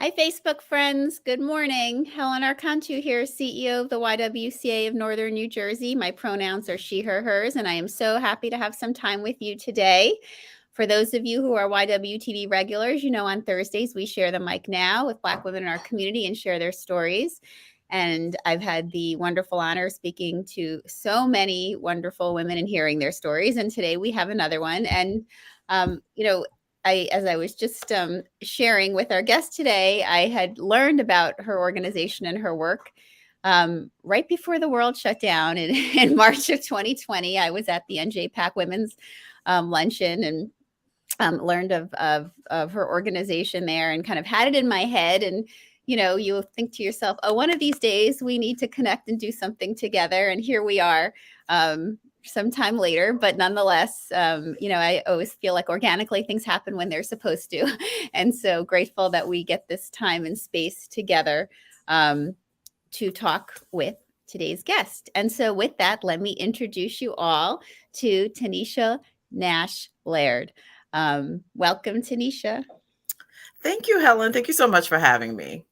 Hi, Facebook friends. Good morning. Helen Archontou here, CEO of the YWCA of Northern New Jersey. My pronouns are she, her, hers, and I am so happy to have some time with you today. For those of you who are YWTV regulars, you know on Thursdays we share the mic now with Black women in our community and share their stories. And I've had the wonderful honor of speaking to so many wonderful women and hearing their stories. And today we have another one. And, as I was just sharing with our guest today, I had learned about her organization and her work right before the world shut down in March of 2020. I was at the NJPAC Women's Luncheon and learned of her organization there and kind of had it in my head. And you think to yourself, oh, one of these days we need to connect and do something together. And here we are. Sometime later, but nonetheless, I always feel like organically things happen when they're supposed to. And so grateful that we get this time and space together to talk with today's guest. And so with that, let me introduce you all to Tanisha Nash Laird. Welcome, Tanisha. Thank you, Helen. Thank you so much for having me.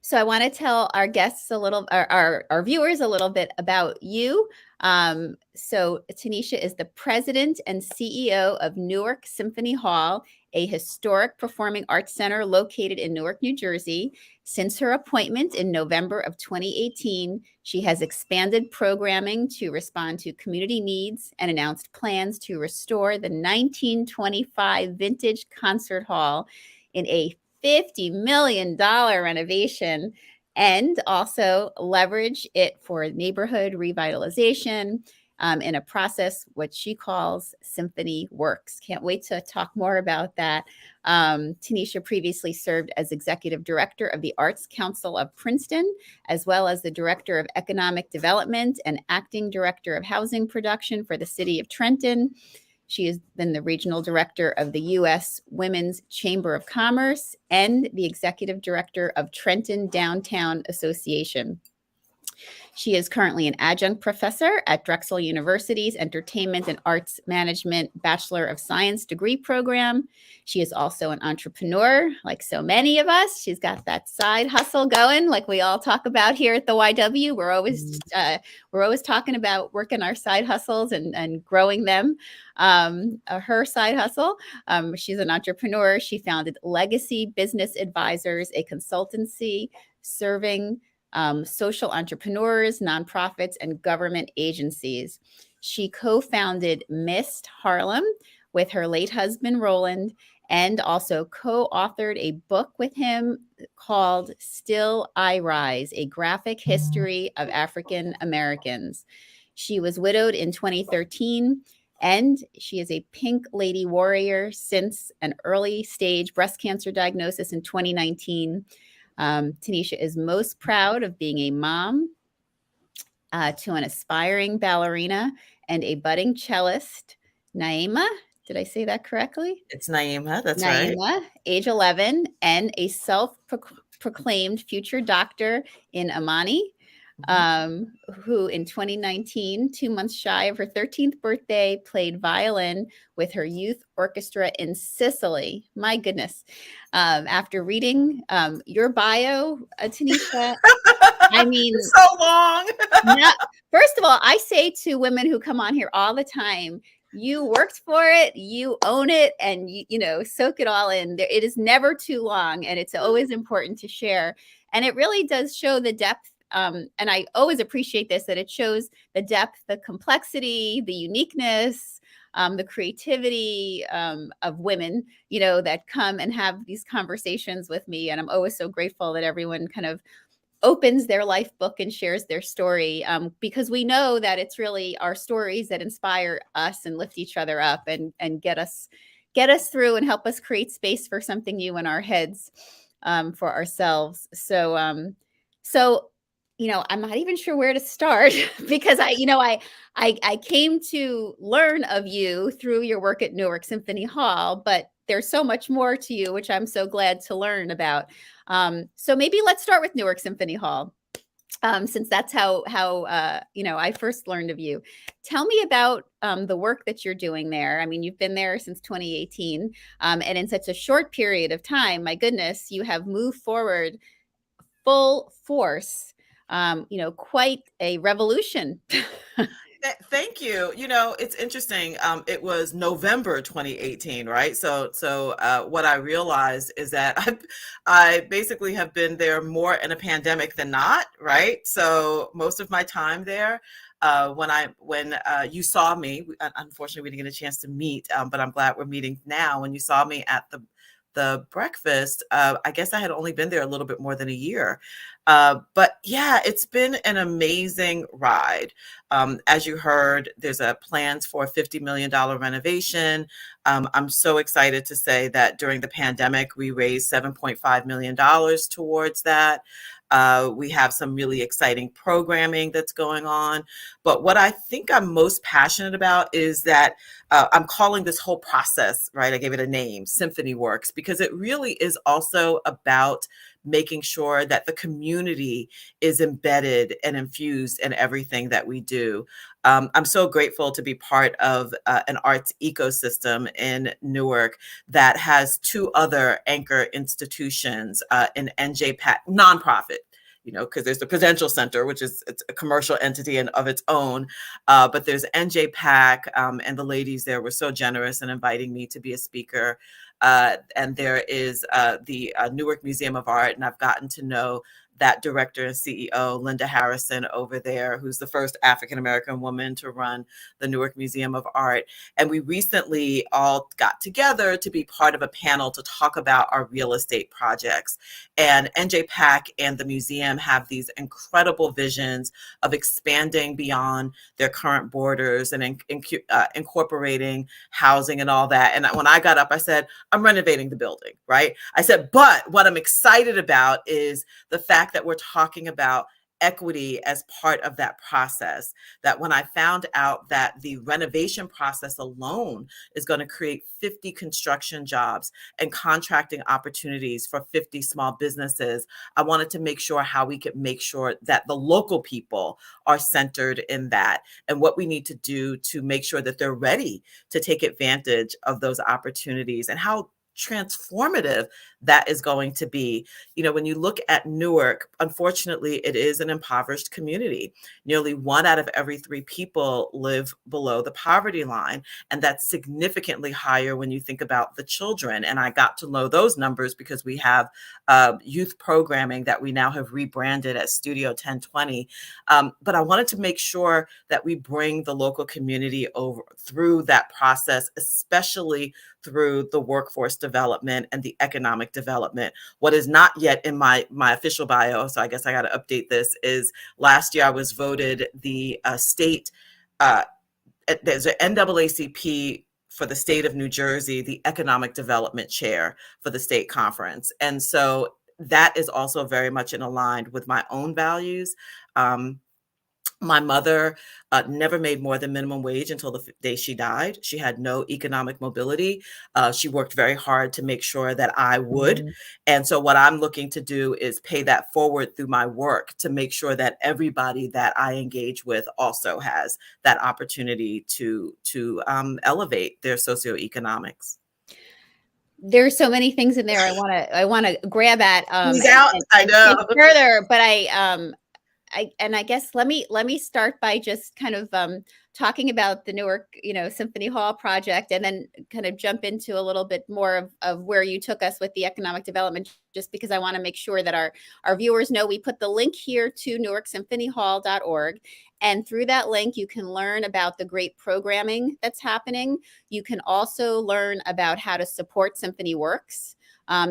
So I want to tell our guests our viewers a little bit about you. So Tanisha is the president and CEO of Newark Symphony Hall, a historic performing arts center located in Newark, New Jersey. Since her appointment in November of 2018, she has expanded programming to respond to community needs and announced plans to restore the 1925 vintage concert hall in a $50 million renovation and also leverage it for neighborhood revitalization in a process what she calls Symphony Works. Can't wait to talk more about that. Tanisha previously served as executive director of the Arts Council of Princeton, as well as the director of economic development and acting director of housing production for the city of Trenton. She has been the regional director of the U.S. Women's Chamber of Commerce and the executive director of Trenton Downtown Association. She is currently an adjunct professor at Drexel University's Entertainment and Arts Management Bachelor of Science degree program. She is also an entrepreneur, like so many of us. She's got that side hustle going, like we all talk about here at the YW. We're always talking about working our side hustles and growing them. Her side hustle. She's an entrepreneur. She founded Legacy Business Advisors, a consultancy serving social entrepreneurs, nonprofits, and government agencies. She co-founded Mist Harlem with her late husband, Roland, and also co-authored a book with him called Still I Rise, a graphic history of African Americans. She was widowed in 2013, and she is a Pink Lady Warrior since an early stage breast cancer diagnosis in 2019. Tanisha is most proud of being a mom to an aspiring ballerina and a budding cellist, Naima. Did I say that correctly? It's Naima, that's right. Naima, age 11, and a self-proclaimed future doctor in Amani, who in 2019, 2 months shy of her 13th birthday, played violin with her youth orchestra in Sicily. My goodness. After reading your bio, Tanisha, I mean, it's so long. First of all, I say to women who come on here all the time, you worked for it, you own it, and you soak it all in. It is never too long, and it's always important to share. And it really does show the depth. And I always appreciate this, that it shows the depth, the complexity, the uniqueness, the creativity of women, that come and have these conversations with me. And I'm always so grateful that everyone kind of opens their life book and shares their story, because we know that it's really our stories that inspire us and lift each other up and get us through and help us create space for something new in our heads for ourselves. So I'm not even sure where to start because I came to learn of you through your work at Newark Symphony Hall, but there's so much more to you, which I'm so glad to learn about. So maybe let's start with Newark Symphony Hall. since that's how I first learned of you. Tell me about the work that you're doing there. I mean, you've been there since 2018, and in such a short period of time, my goodness, you have moved forward full force. Quite a revolution. Thank you. It's interesting. It was November 2018, right? So what I realized is that I basically have been there more in a pandemic than not, right? So most of my time there, when you saw me, unfortunately we didn't get a chance to meet, but I'm glad we're meeting now. When you saw me at the breakfast, I guess I had only been there a little bit more than a year. But yeah, it's been an amazing ride. As you heard, there's a plans for a $50 million renovation. I'm so excited to say that during the pandemic, we raised $7.5 million towards that. We have some really exciting programming that's going on. But what I think I'm most passionate about is that I'm calling this whole process, right? I gave it a name, Symphony Works, because it really is also about making sure that the community is embedded and infused in everything that we do. I'm so grateful to be part of an arts ecosystem in Newark that has two other anchor institutions, an NJPAC nonprofit, because there's the Prudential Center, which is it's a commercial entity and of its own. But there's NJPAC, and the ladies there were so generous in inviting me to be a speaker. And there is the Newark Museum of Art, and I've gotten to know that director and CEO, Linda Harrison, over there, who's the first African-American woman to run the Newark Museum of Art. And we recently all got together to be part of a panel to talk about our real estate projects. And NJPAC and the museum have these incredible visions of expanding beyond their current borders and incorporating housing and all that. And when I got up, I said, I'm renovating the building, right? I said, but what I'm excited about is the fact that we're talking about equity as part of that process. That when I found out that the renovation process alone is going to create 50 construction jobs and contracting opportunities for 50 small businesses, I wanted to make sure how we could make sure that the local people are centered in that and what we need to do to make sure that they're ready to take advantage of those opportunities and how transformative that is going to be. When you look at Newark, unfortunately, it is an impoverished community. Nearly 1 out of every 3 people live below the poverty line. And that's significantly higher when you think about the children. And I got to know those numbers because we have youth programming that we now have rebranded as Studio 1020. But I wanted to make sure that we bring the local community over through that process, especially through the workforce development and the economic development. What is not yet in my official bio, so I guess I got to update this, is last year I was voted the state, there's an NAACP for the state of New Jersey, the economic development chair for the state conference. And so that is also very much in aligned with my own values. My mother never made more than minimum wage until the day she died. She had no economic mobility. She worked very hard to make sure that I would. Mhm. And so what I'm looking to do is pay that forward through my work to make sure that everybody that I engage with also has that opportunity to elevate their socioeconomics. There's so many things in there I want to grab at He's out. I and know. take further, but I guess let me start by just kind of talking about the Newark, Symphony Hall project, and then kind of jump into a little bit more of where you took us with the economic development, just because I want to make sure that our viewers know we put the link here to newarksymphonyhall.org. And through that link, you can learn about the great programming that's happening. You can also learn about how to support Symphony Works.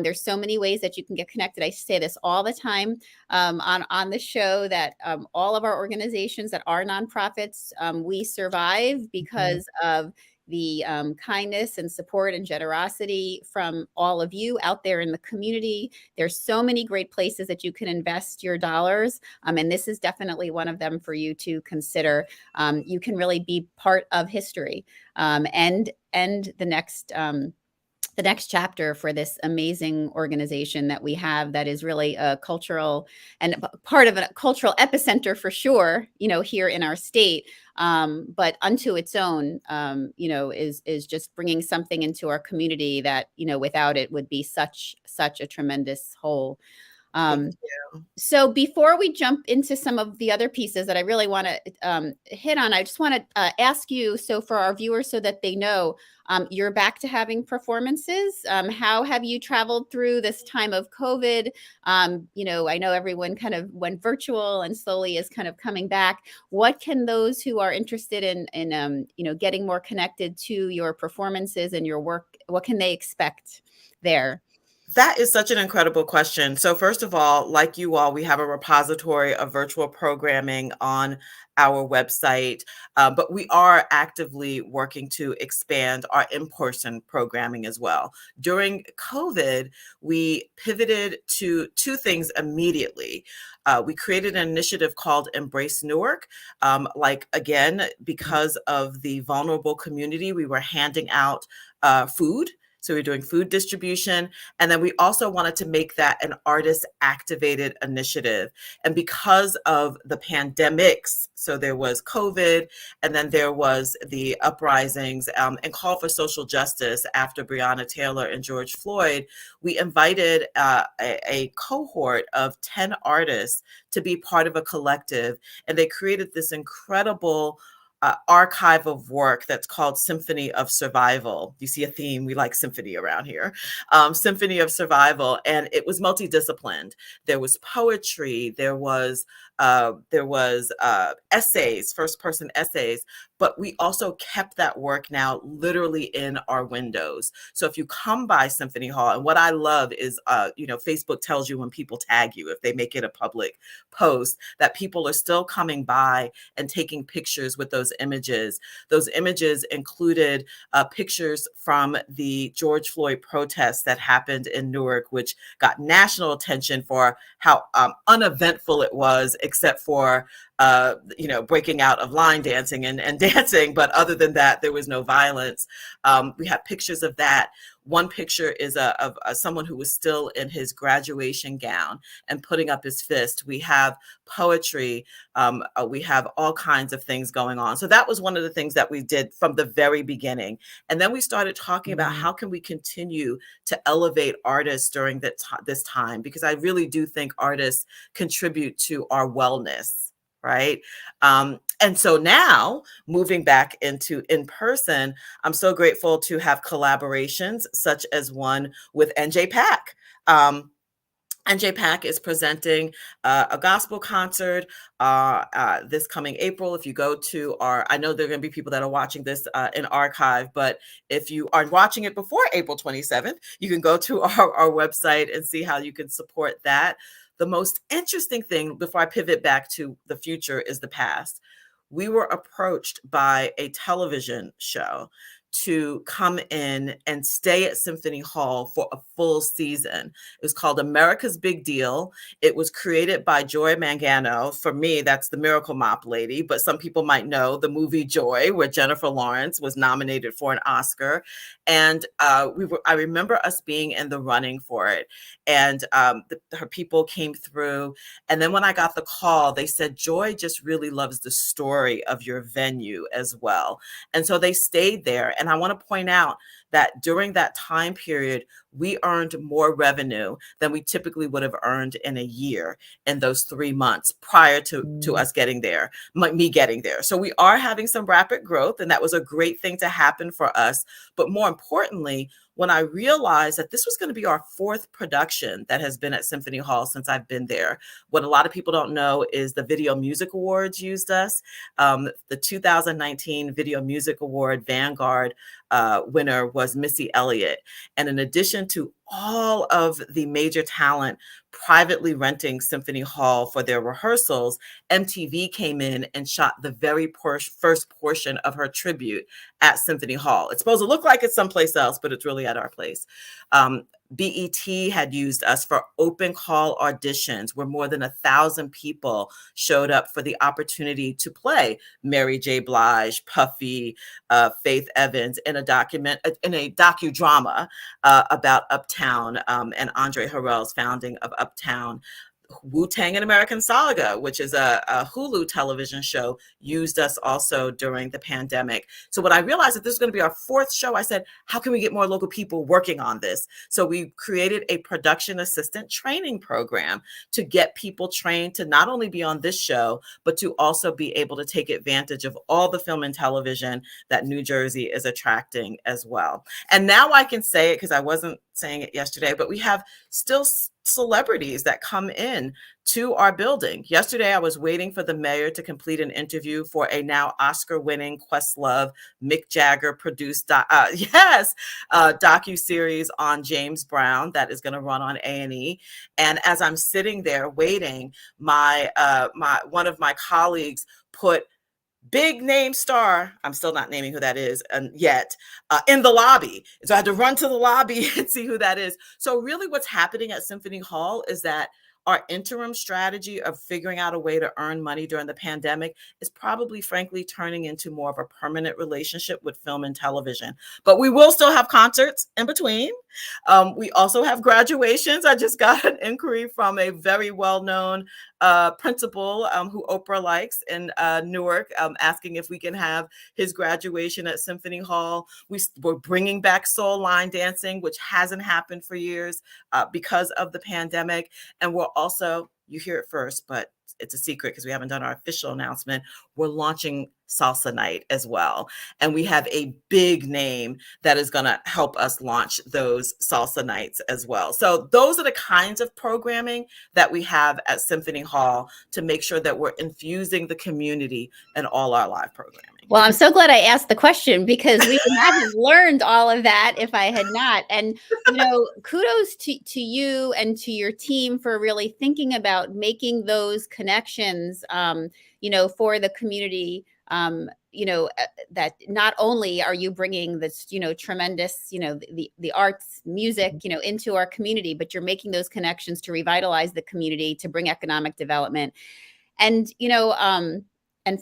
There's so many ways that you can get connected. I say this all the time on the show, that all of our organizations that are nonprofits, we survive because of the kindness and support and generosity from all of you out there in the community. There's so many great places that you can invest your dollars, and this is definitely one of them for you to consider. You can really be part of history, and the next the next chapter for this amazing organization that we have that is really a cultural and part of a cultural epicenter for sure, here in our state. But unto its own, is just bringing something into our community that, without it would be such a tremendous whole. Thank Um, you. so before we jump into some of the other pieces that I really want to hit on, I just want to ask you, so for our viewers, so that they know, you're back to having performances. How have you traveled through this time of COVID? I know everyone kind of went virtual and slowly is kind of coming back. What can those who are interested in getting more connected to your performances and your work, what can they expect there? That is such an incredible question. So, first of all, like you all, we have a repository of virtual programming on our website, but we are actively working to expand our in person programming as well. During COVID, we pivoted to two things immediately. We created an initiative called Embrace Newark. Again, because of the vulnerable community, we were handing out food. So we're doing food distribution. And then we also wanted to make that an artist activated initiative. And because of the pandemics, so there was COVID, and then there was the uprisings and call for social justice after Breonna Taylor and George Floyd, we invited a cohort of 10 artists to be part of a collective. And they created this incredible archive of work that's called Symphony of Survival. You see a theme, we like symphony around here. Symphony of Survival, and it was multidisciplined. There was poetry, there was essays, first person essays, but we also kept that work now literally in our windows. So if you come by Symphony Hall, and what I love is, Facebook tells you when people tag you, if they make it a public post, that people are still coming by and taking pictures with those images. Those images included pictures from the George Floyd protests that happened in Newark, which got national attention for how uneventful it was, except for breaking out of line dancing and dancing. But other than that, there was no violence. We have pictures of that. One picture is of someone who was still in his graduation gown and putting up his fist. We have poetry. We have all kinds of things going on. So that was one of the things that we did from the very beginning. And then we started talking about how can we continue to elevate artists during this time, because I really do think artists contribute to our wellness. Right. And so now moving back into in person, I'm so grateful to have collaborations such as one with NJ-PAC. NJ-PAC is presenting a gospel concert this coming April. If you go to I know there are going to be people that are watching this in archive, but if you are watching it before April 27th, you can go to our website and see how you can support that. The most interesting thing, before I pivot back to the future, is the past. We were approached by a television show to come in and stay at Symphony Hall for a full season. It was called America's Big Deal. It was created by Joy Mangano. For me, that's the Miracle Mop lady, but some people might know the movie Joy, where Jennifer Lawrence was nominated for an Oscar. And I remember us being in the running for it. And her people came through. And then when I got the call, they said, Joy just really loves the story of your venue as well. And so they stayed there. And I want to point out that during that time period, we earned more revenue than we typically would have earned in a year in those 3 months prior to us getting there, me getting there. So we are having some rapid growth, and that was a great thing to happen for us. But more importantly, when I realized that this was going to be our 4th production that has been at Symphony Hall since I've been there, what a lot of people don't know is the Video Music Awards used us. The 2019 Video Music Award Vanguard winner was Missy Elliott. And in addition to all of the major talent privately renting Symphony Hall for their rehearsals, MTV came in and shot the very first portion of her tribute at Symphony Hall. It's supposed to look like it's someplace else, but it's really at our place. BET had used us for open call auditions where more than 1,000 people showed up for the opportunity to play Mary J. Blige, Puffy, Faith Evans in a docudrama about Uptown and Andre Harrell's founding of Uptown. Wu-Tang and American Saga, which is a Hulu television show, used us also during the pandemic. So when I realized that this is going to be our 4th show, I said, how can we get more local people working on this? So we created a production assistant training program to get people trained to not only be on this show, but to also be able to take advantage of all the film and television that New Jersey is attracting as well. And now I can say it because I wasn't saying it yesterday, but we have still celebrities that come in to our building. Yesterday, I was waiting for the mayor to complete an interview for a now Oscar-winning Questlove, Mick Jagger produced docu-series on James Brown that is going to run on A&E. And as I'm sitting there waiting, one of my colleagues put big name star, I'm still not naming who that is yet, in the lobby. So I had to run to the lobby and see who that is. So really what's happening at Symphony Hall is that our interim strategy of figuring out a way to earn money during the pandemic is probably, frankly, turning into more of a permanent relationship with film and television. But we will still have concerts in between. We also have graduations. I just got an inquiry from a very well-known principal who Oprah likes in Newark, asking if we can have his graduation at Symphony Hall. We're bringing back soul line dancing, which hasn't happened for years because of the pandemic. And we're also, you hear it first, but it's a secret because we haven't done our official announcement. We're launching Salsa Night as well. And we have a big name that is going to help us launch those salsa nights as well. So those are the kinds of programming that we have at Symphony Hall to make sure that we're infusing the community in all our live programming. Well, I'm so glad I asked the question because we would not have learned all of that if I had not. And, kudos to you and to your team for really thinking about making those connections, for the community. That not only are you bringing this, tremendous, the arts, music, into our community, but you're making those connections to revitalize the community, to bring economic development. And, and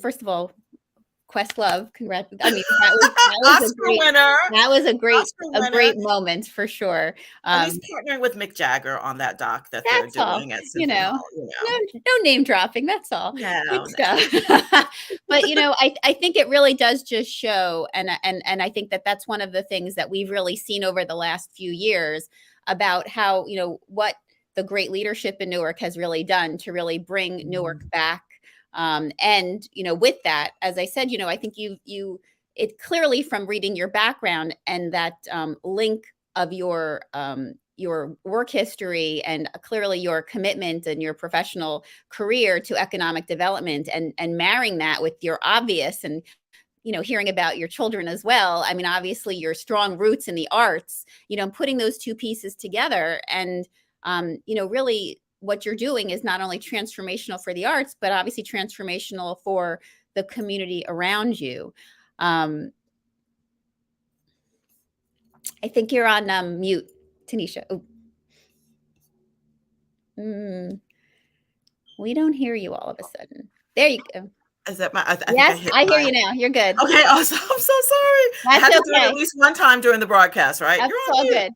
first of all, Questlove, congrats. I mean, that was a great moment for sure. And he's partnering with Mick Jagger on that doc that they're doing at Symphony Hall, No name dropping. That's all. No. But I think it really does just show, and I think that's one of the things that we've really seen over the last few years about how what the great leadership in Newark has really done to really bring Newark back. And with that, as I said, I think it clearly from reading your background and that link of your work history and clearly your commitment and your professional career to economic development and marrying that with your obvious and hearing about your children as well. I mean, obviously your strong roots in the arts, putting those two pieces together and really what you're doing is not only transformational for the arts, but obviously transformational for the community around you. I think you're on mute, Tanisha. Oh. We don't hear you all of a sudden. There you go. Is that my? Yes, I hear you now. You're good. Okay, awesome. I'm so sorry. I had to do it at least one time during the broadcast, right? That's all good.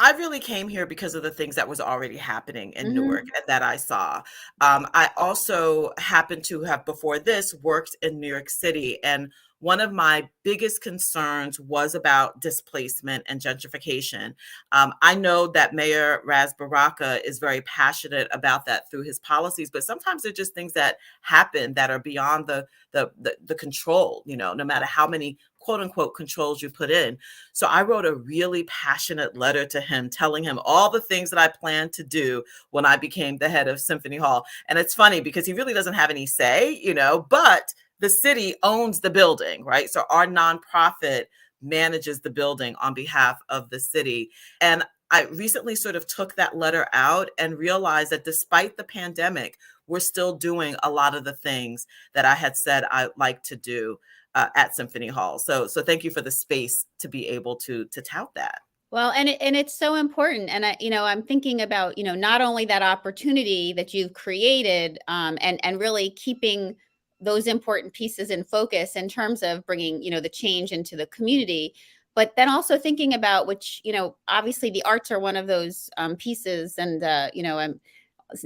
I really came here because of the things that was already happening in Newark and that I saw. I also happened to have, before this, worked in New York City. And one of my biggest concerns was about displacement and gentrification. I know that Mayor Ras Baraka is very passionate about that through his policies, but sometimes they're just things that happen that are beyond the control, no matter how many quote unquote controls you put in. So I wrote a really passionate letter to him, telling him all the things that I planned to do when I became the head of Symphony Hall. And it's funny because he really doesn't have any say, but the city owns the building, right? So our nonprofit manages the building on behalf of the city. And I recently sort of took that letter out and realized that despite the pandemic, we're still doing a lot of the things that I had said I like to do at Symphony Hall. So thank you for the space to be able to tout that. Well, and it's so important. And I'm thinking about, not only that opportunity that you've created, and really keeping those important pieces in focus in terms of bringing, the change into the community, but then also thinking about which, obviously the arts are one of those pieces. And, I'm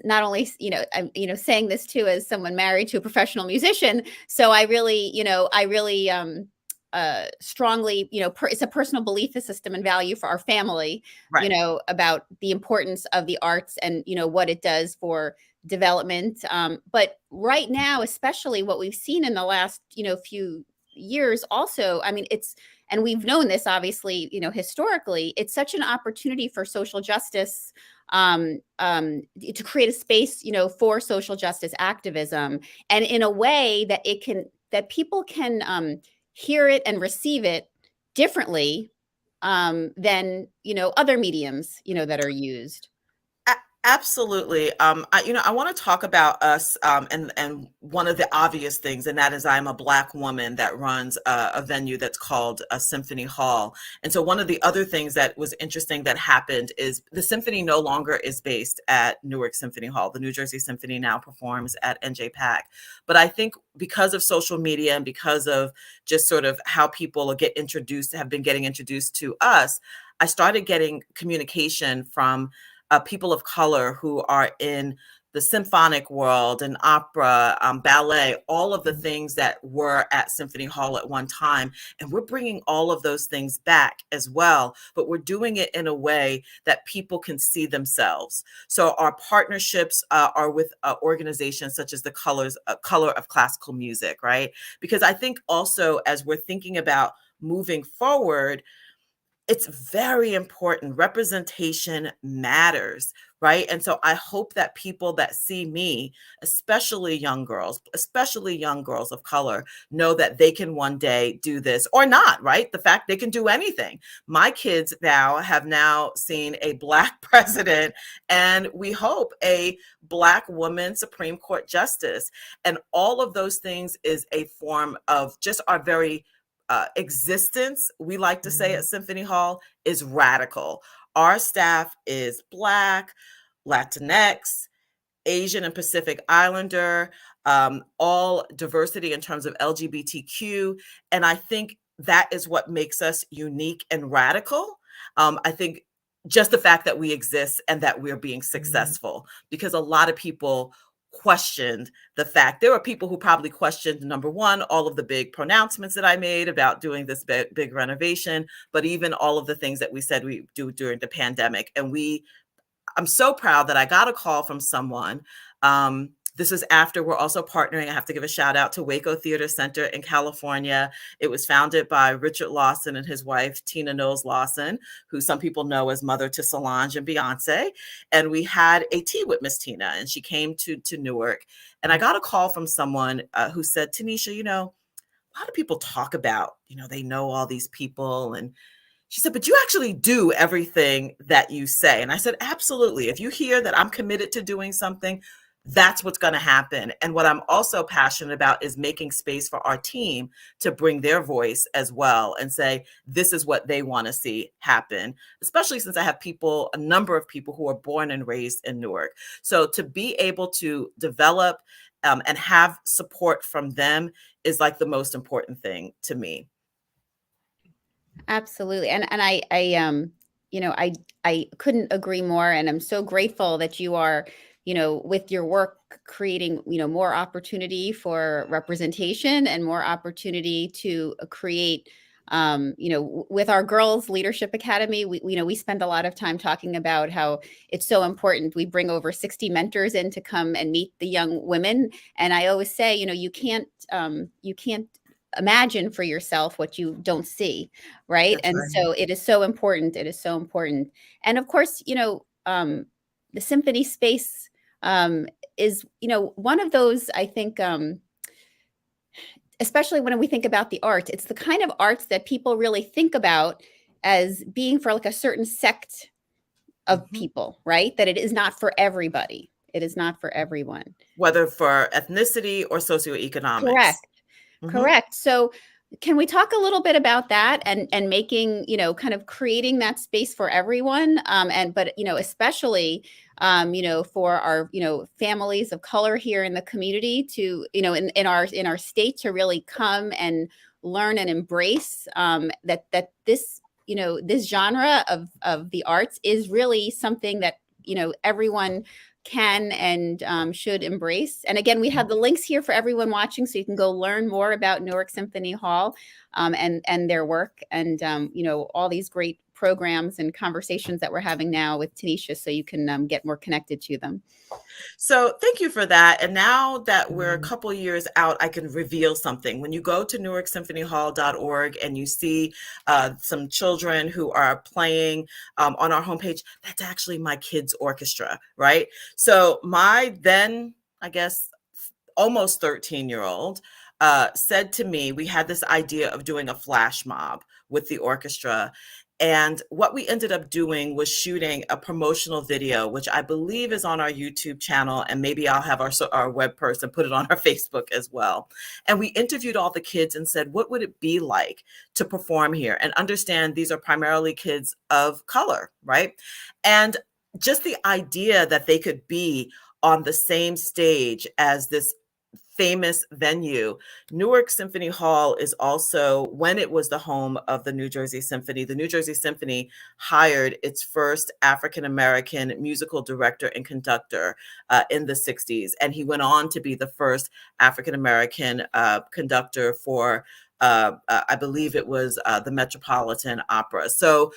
not only, I'm, saying this too as someone married to a professional musician. So I really strongly, it's a personal belief system and value for our family, Right. about the importance of the arts and, what it does for development. But right now, especially what we've seen in the last, few years also, I mean, and we've known this obviously, historically, it's such an opportunity for social justice, to create a space, for social justice activism, and in a way that that people can, hear it and receive it differently, than, other mediums, that are used. Absolutely. I want to talk about us, and one of the obvious things, and that is I'm a Black woman that runs a venue that's called a Symphony Hall. And so one of the other things that was interesting that happened is the symphony no longer is based at Newark Symphony Hall. The New Jersey Symphony now performs at NJPAC. But I think because of social media and because of just sort of how people have been getting introduced to us, I started getting communication from people of color who are in the symphonic world and opera, ballet, all of the things that were at Symphony Hall at one time. And we're bringing all of those things back as well, but we're doing it in a way that people can see themselves. So our partnerships are with organizations such as the Color of Classical Music, right? Because I think also as we're thinking about moving forward, it's very important. Representation matters, right? And so I hope that people that see me, especially young girls of color, know that they can one day do this or not, right? The fact they can do anything. My kids have now seen a Black president, and we hope a Black woman Supreme Court justice. And all of those things is a form of just our very existence, we like to say at Symphony Hall, is radical. Our staff is Black, Latinx, Asian and Pacific Islander, all diversity in terms of LGBTQ. And I think that is what makes us unique and radical. I think just the fact that we exist and that we're being successful, because a lot of people questioned the fact. There were people who probably questioned, number one, all of the big pronouncements that I made about doing this big renovation, but even all of the things that we said we do during the pandemic. And I'm so proud that I got a call from someone. This is after we're also partnering. I have to give a shout out to Waco Theater Center in California. It was founded by Richard Lawson and his wife, Tina Knowles Lawson, who some people know as mother to Solange and Beyonce. And we had a tea with Miss Tina, and she came to Newark. And I got a call from someone who said, Tanisha, a lot of people talk about, they know all these people. And she said, but you actually do everything that you say. And I said, absolutely. If you hear that I'm committed to doing something, that's what's going to happen. And what I'm also passionate about is making space for our team to bring their voice as well and say, this is what they want to see happen, especially since I have a number of people who are born and raised in Newark. So to be able to develop and have support from them is like the most important thing to me. Absolutely. And I couldn't agree more. And I'm so grateful that you are, with your work creating, more opportunity for representation and more opportunity to create, with our Girls Leadership Academy, we spend a lot of time talking about how it's so important. We bring over 60 mentors in to come and meet the young women. And I always say, you can't imagine for yourself what you don't see, right? That's And right. so it is so important. It is so important. And of course, the symphony space is, one of those, I think, especially when we think about the arts, it's the kind of arts that people really think about as being for like a certain sect of people, right? That it is not for everybody. It is not for everyone. Whether for ethnicity or socioeconomics. Correct. Correct. So can we talk a little bit about that and making, kind of creating that space for everyone? But especially, for our, families of color here in the community to, in our state to really come and learn and embrace that this, this genre of the arts is really something that, everyone can and should embrace. And again, we have the links here for everyone watching, so you can go learn more about Newark Symphony Hall and their work, and all these great programs and conversations that we're having now with Tanisha, so you can get more connected to them. So thank you for that. And now that we're a couple years out, I can reveal something. When you go to newarksymphonyhall.org and you see some children who are playing on our homepage, that's actually my kids' orchestra, right? So my then, I guess, almost 13-year-old said to me, we had this idea of doing a flash mob with the orchestra. And what we ended up doing was shooting a promotional video, which I believe is on our YouTube channel. And maybe I'll have our web person put it on our Facebook as well. And we interviewed all the kids and said, what would it be like to perform here? And understand these are primarily kids of color, right? And just the idea that they could be on the same stage as this famous venue. Newark Symphony Hall is also, when it was the home of the New Jersey Symphony, the New Jersey Symphony hired its first African-American musical director and conductor in the 60s. And he went on to be the first African-American conductor for, I believe it was the Metropolitan Opera. So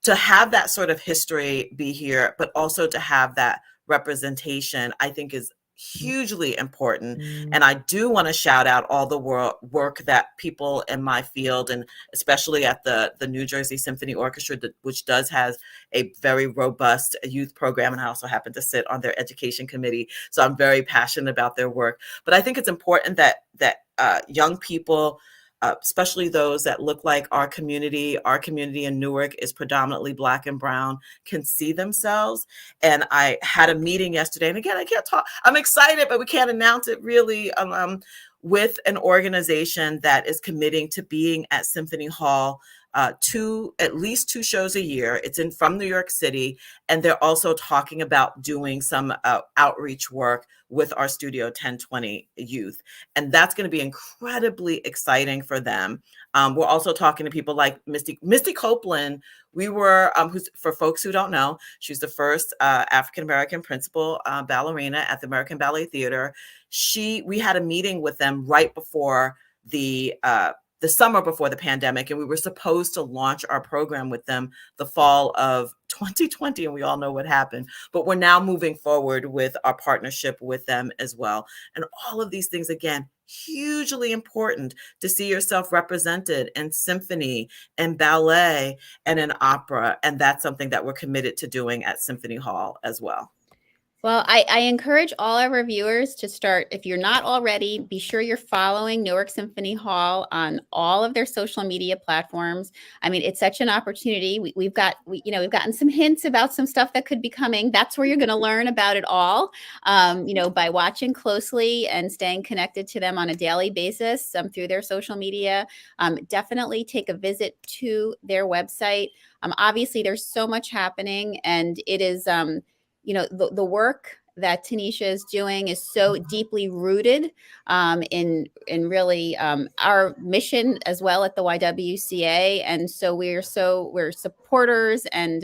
to have that sort of history be here, but also to have that representation, I think is hugely important. And I do want to shout out all the work that people in my field, and especially at the New Jersey Symphony Orchestra, which does have a very robust youth program. And I also happen to sit on their education committee. So I'm very passionate about their work. But I think it's important that young people, especially those that look like our community in Newark is predominantly Black and brown, can see themselves. And I had a meeting yesterday, and again, I can't talk, I'm excited, but we can't announce it really, with an organization that is committing to being at Symphony Hall at least 2 shows a year. It's from New York City, and they're also talking about doing some outreach work with our Studio 1020 youth, and that's going to be incredibly exciting for them. We're also talking to people like Misty Copeland. We were, for folks who don't know, she's the first African-American principal ballerina at the American Ballet Theater. We had a meeting with them right before the summer before the pandemic, and we were supposed to launch our program with them the fall of 2020, and we all know what happened. But we're now moving forward with our partnership with them as well. And all of these things, again, hugely important to see yourself represented in symphony and ballet and in opera. And that's something that we're committed to doing at Symphony Hall as well. Well, I encourage all our viewers to start, if you're not already, be sure you're following Newark Symphony Hall on all of their social media platforms. I mean, it's such an opportunity. We've gotten some hints about some stuff that could be coming. That's where you're going to learn about it all, by watching closely and staying connected to them on a daily basis through their social media. Definitely take a visit to their website. Obviously, there's so much happening, and it is the work that Tanisha is doing is so deeply rooted in really our mission as well at the YWCA, and so we're supporters and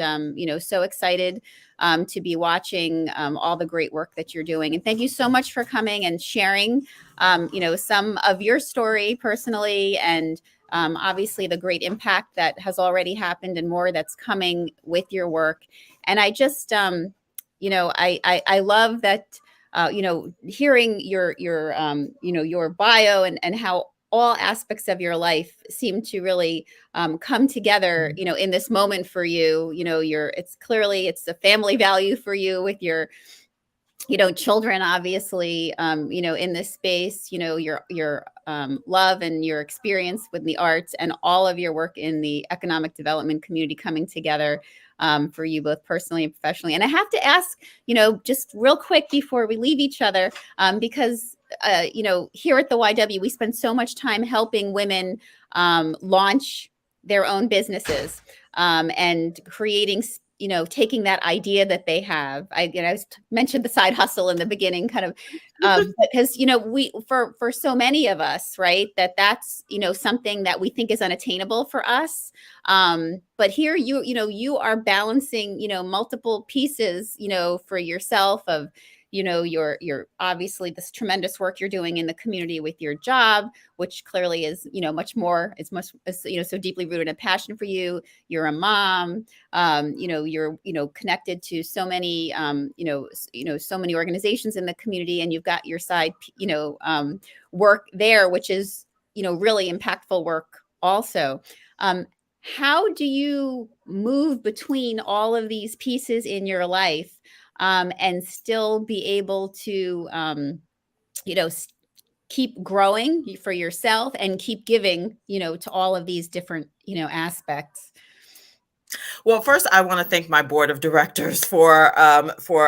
so excited to be watching all the great work that you're doing. And thank you so much for coming and sharing some of your story personally, and obviously the great impact that has already happened and more that's coming with your work. And I just I love that, hearing your bio and how all aspects of your life seem to really come together, in this moment for you. It's clearly a family value for you with your children, obviously, in this space, your love and your experience with the arts and all of your work in the economic development community coming together for you both personally and professionally. And I have to ask, just real quick before we leave each other, because, here at the YW, we spend so much time helping women launch their own businesses and creating taking that idea that they have. I mentioned the side hustle in the beginning, kind of, because we for so many of us, right, that's something that we think is unattainable for us. But here you are balancing multiple pieces for yourself of your obviously this tremendous work you're doing in the community with your job, which clearly is much more, it's much so deeply rooted in passion for you. You're a mom, you're connected to so many so many organizations in the community, and you've got your side work there, which is really impactful work also. How do you move between all of these pieces in your life and still be able to keep growing for yourself and keep giving to all of these different aspects? Well, first, I want to thank my board of directors for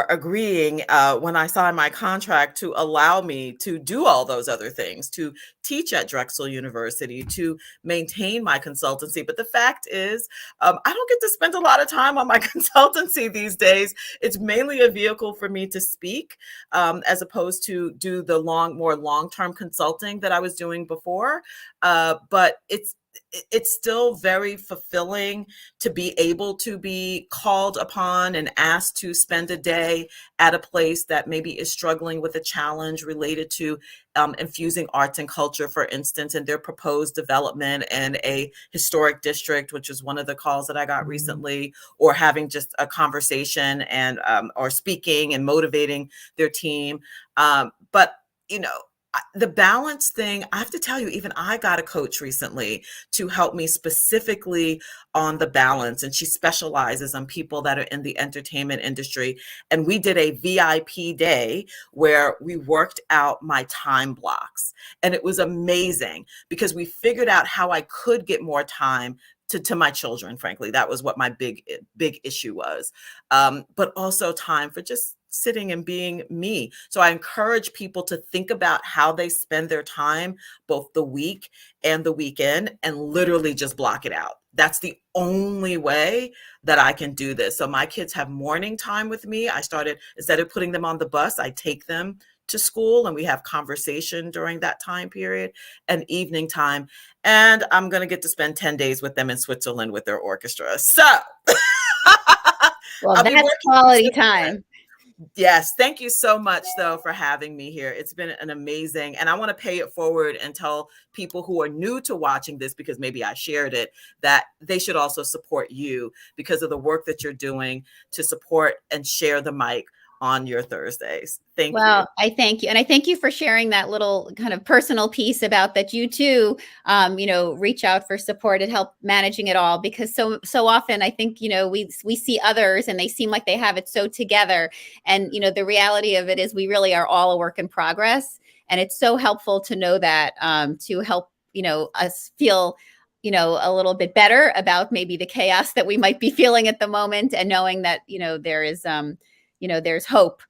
agreeing when I signed my contract to allow me to do all those other things, to teach at Drexel University, to maintain my consultancy. But the fact is, I don't get to spend a lot of time on my consultancy these days. It's mainly a vehicle for me to speak, as opposed to do the more long-term consulting that I was doing before. But it's still very fulfilling to be able to be called upon and asked to spend a day at a place that maybe is struggling with a challenge related to infusing arts and culture, for instance, in their proposed development in a historic district, which is one of the calls that I got recently, or having just a conversation and or speaking and motivating their team. But the balance thing, I have to tell you, even I got a coach recently to help me specifically on the balance. And she specializes on people that are in the entertainment industry. And we did a VIP day where we worked out my time blocks. And it was amazing because we figured out how I could get more time to my children. Frankly, that was what my big issue was. But also time for just sitting and being me. So I encourage people to think about how they spend their time, both the week and the weekend, and literally just block it out. That's the only way that I can do this. So my kids have morning time with me. I started, instead of putting them on the bus, I take them to school and we have conversation during that time period, and evening time. And I'm going to get to spend 10 days with them in Switzerland with their orchestra. So well, that's quality time. Yes. Thank you so much, though, for having me here. It's been an amazing, and I want to pay it forward and tell people who are new to watching this, because maybe I shared it, that they should also support you because of the work that you're doing to support and share the mic on your Thursdays. Thank you. Well, I thank you. And I thank you for sharing that little kind of personal piece about that you too, reach out for support and help managing it all, because so often I think, we see others and they seem like they have it so together. And, the reality of it is we really are all a work in progress. And it's so helpful to know that, to help, us feel a little bit better about maybe the chaos that we might be feeling at the moment, and knowing that, there is, there's hope,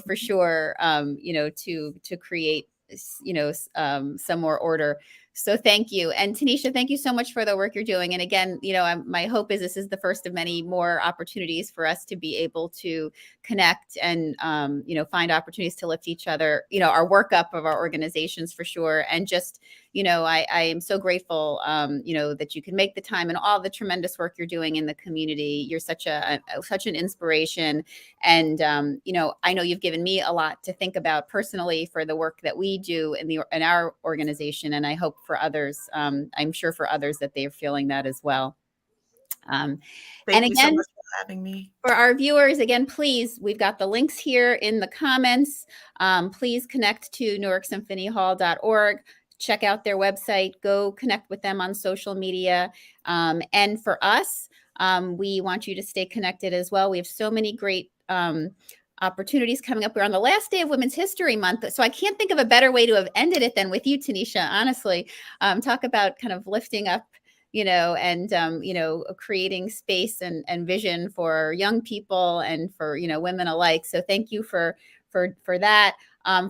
for sure, to create, some more order. So thank you. And Tanisha, thank you so much for the work you're doing. And again, my hope is this is the first of many more opportunities for us to be able to connect and, find opportunities to lift each other, our work up of our organizations for sure. And just, I am so grateful, that you can make the time and all the tremendous work you're doing in the community. You're such an inspiration. And, I know you've given me a lot to think about personally for the work that we do in our organization. And I hope for others, I'm sure for others that they're feeling that as well. Thank and you again, so much for having me. For our viewers, again, please, we've got the links here in the comments. Please connect to newarksymphonyhall.org. Check out their website. Go connect with them on social media. And for us, we want you to stay connected as well. We have so many great opportunities coming up. We're on the last day of Women's History Month, so I can't think of a better way to have ended it than with you, Tanisha. Honestly, talk about kind of lifting up, and creating space and vision for young people and for women alike. So thank you for that.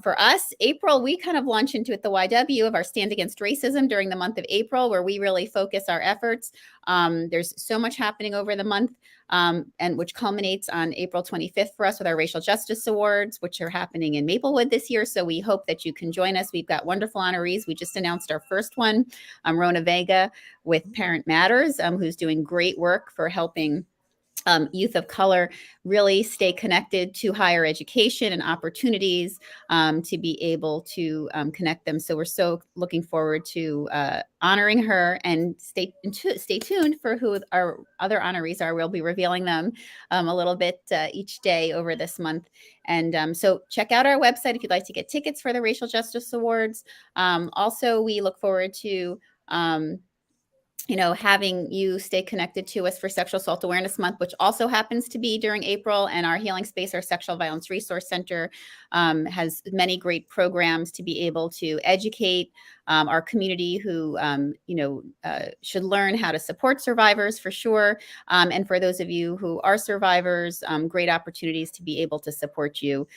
For us, April, we kind of launch into it the YW of our Stand Against Racism during the month of April, where we really focus our efforts. There's so much happening over the month, and which culminates on April 25th for us with our Racial Justice Awards, which are happening in Maplewood this year. So we hope that you can join us. We've got wonderful honorees. We just announced our first one, Rona Vega with Parent Matters, who's doing great work for helping youth of color really stay connected to higher education and opportunities, to be able to connect them. So we're so looking forward to honoring her, and stay tuned for who our other honorees are. We'll be revealing them a little bit each day over this month. And so check out our website if you'd like to get tickets for the Racial Justice Awards. Also, we look forward to having you stay connected to us for Sexual Assault Awareness Month, which also happens to be during April. And our Healing Space, our Sexual Violence Resource Center, has many great programs to be able to educate our community who, should learn how to support survivors for sure. And for those of you who are survivors, great opportunities to be able to support you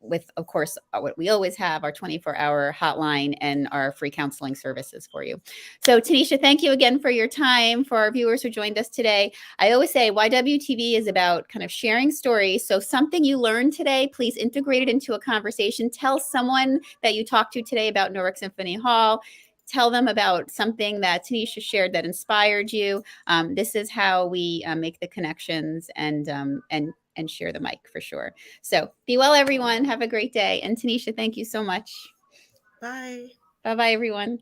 with, of course, what we always have, our 24-hour hotline and our free counseling services for you. So Tanisha, thank you again for your time. For our viewers who joined us today, I always say YWTV is about kind of sharing stories. So something you learned today, please integrate it into a conversation. Tell someone that you talked to today about Newark Symphony Hall. Tell them about something that Tanisha shared that inspired you. This is how we make the connections and share the mic for sure. So be well, everyone. Have a great day. And Tanisha, thank you so much. Bye. Bye-bye, everyone.